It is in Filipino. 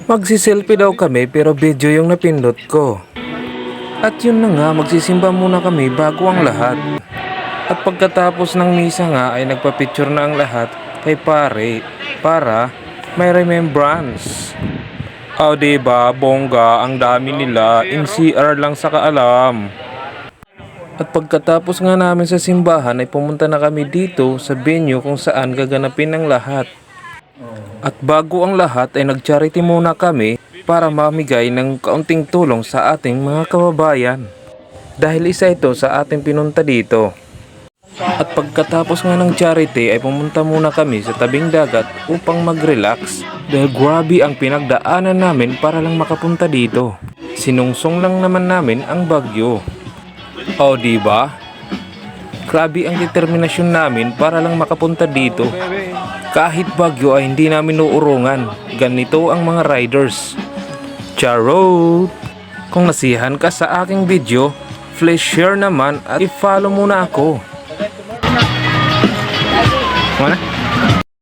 Magsiselfie daw kami pero video yung napindot ko. At yun na nga, magsisimba muna kami bago ang lahat. At pagkatapos ng misa nga ay nagpa-picture na ang lahat kay pare para may remembrance. O diba, bongga, ang dami nila, in CR lang sa kaalam. At pagkatapos nga namin sa simbahan ay pumunta na kami dito sa venue kung saan gaganapin ang lahat. At bago ang lahat ay nag-charity muna kami para mamigay ng kaunting tulong sa ating mga kababayan. Dahil isa ito sa ating pinunta dito. At pagkatapos nga ng charity ay pumunta muna kami sa tabing dagat upang mag-relax dahil grabe ang pinagdaanan namin para lang makapunta dito. Sinungsong lang naman namin ang bagyo. O diba? Grabe ang determinasyon namin para lang makapunta dito. Kahit bagyo ay hindi namin uurungan. Ganito ang mga riders. Charot! Kung nasiyahan ka sa aking video, please share naman at i-follow muna ako. Mana?